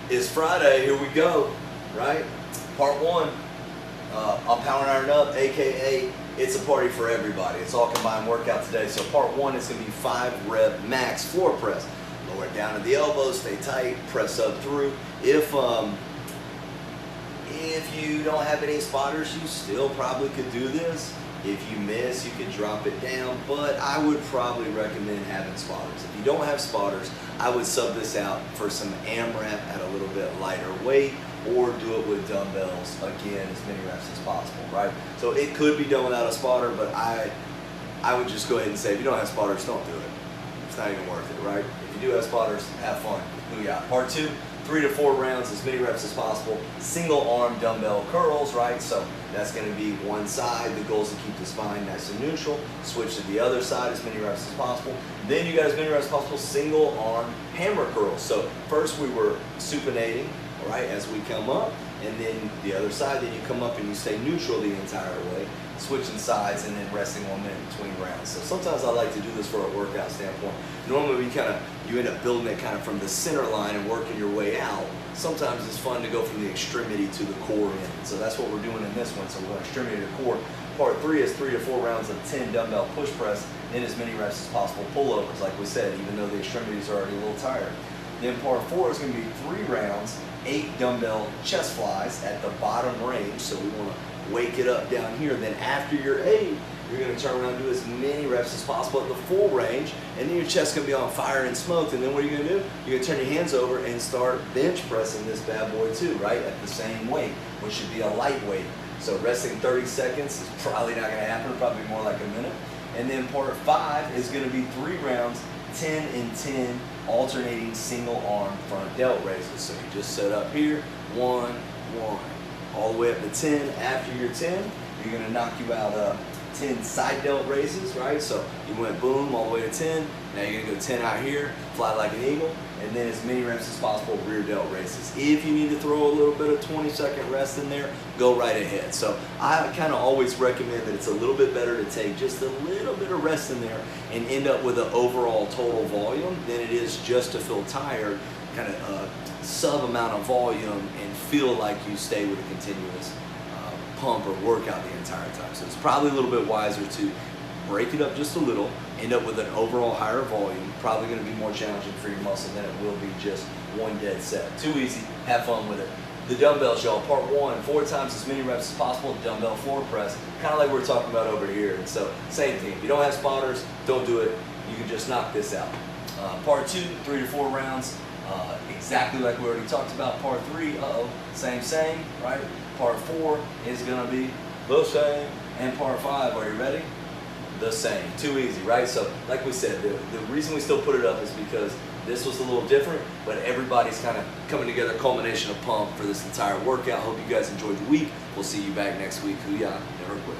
It's Friday, here we go, right? Part one, I'm Power Iron Up, AKA it's a party for everybody. It's all combined workout today. So part one is gonna be 5 rep max floor press. Lower it down to the elbows, stay tight, press up through. If you don't have any spotters, you still probably could do this. If you miss, you can drop it down, but I would probably recommend having spotters. If you don't have spotters, I would sub this out for some AMRAP at a little bit lighter weight, or do it with dumbbells, again, as many reps as possible, right? So it could be done without a spotter, but I would just go ahead and say, if you don't have spotters, don't do it. It's not even worth it, right? If you do have spotters, have fun. Booyah. Part two, 3 to 4 rounds, as many reps as possible. Single arm dumbbell curls, right? So that's going to be one side. The goal is to keep the spine nice and neutral. Switch to the other side, as many reps as possible. Then you got as many reps as possible, single arm hammer curls. So first we were supinating, right, as we come up, and then the other side, then you come up and you stay neutral the entire way, switching sides and then resting 1 minute between rounds. So sometimes I like to do this for a workout standpoint. Normally you end up building it kind of from the center line and working your way out. Sometimes it's fun to go from the extremity to the core end. So that's what we're doing in this one. So we're going extremity to core. Part 3 is 3 to 4 rounds of 10 dumbbell push press, then as many reps as possible pullovers, like we said, even though the extremities are already a little tired. Then part 4 is going to be 3 rounds, 8 dumbbell chest flies at the bottom range. So we want to wake it up down here. Then after your 8, you're going to turn around and do as many reps as possible at the full range, and then your chest's going to be on fire and smoked. And then what are you going to do? You're going to turn your hands over and start bench pressing this bad boy too, right? At the same weight, which should be a lightweight. So resting 30 seconds is probably not going to happen, probably more like a minute. And then part 5 is going to be 3 rounds, 10 and 10, alternating single arm front delt raises. So you just set up here, 1, 1, all the way up to 10. After your 10, you're going to knock you out 10 side delt raises, right? So you went boom all the way to 10. Now you're gonna go 10 out here, fly like an eagle, and then as many reps as possible, rear delt raises. If you need to throw a little bit of 20-second rest in there, go right ahead. So I kind of always recommend that it's a little bit better to take just a little bit of rest in there and end up with an overall total volume than it is just to feel tired, kind of sub amount of volume and feel like you stay with a continuous pump or workout the entire time. So it's probably a little bit wiser to break it up just a little, end up with an overall higher volume. Probably going to be more challenging for your muscle than it will be just one dead set. Too easy, have fun with it. The dumbbells, y'all, part 1, 4 times as many reps as possible, dumbbell floor press, kind of like we're talking about over here. And so same thing, if you don't have spotters, don't do it. You can just knock this out. Part 2, 3 to 4 rounds, exactly like we already talked about. Part 3, same, right? Part 4 is going to be the same. And part 5, are you ready? The same. Too easy, right? So like we said, the reason we still put it up is because this was a little different, but everybody's kind of coming together, culmination of pump for this entire workout. Hope you guys enjoyed the week. We'll see you back next week. Booyah, never quit.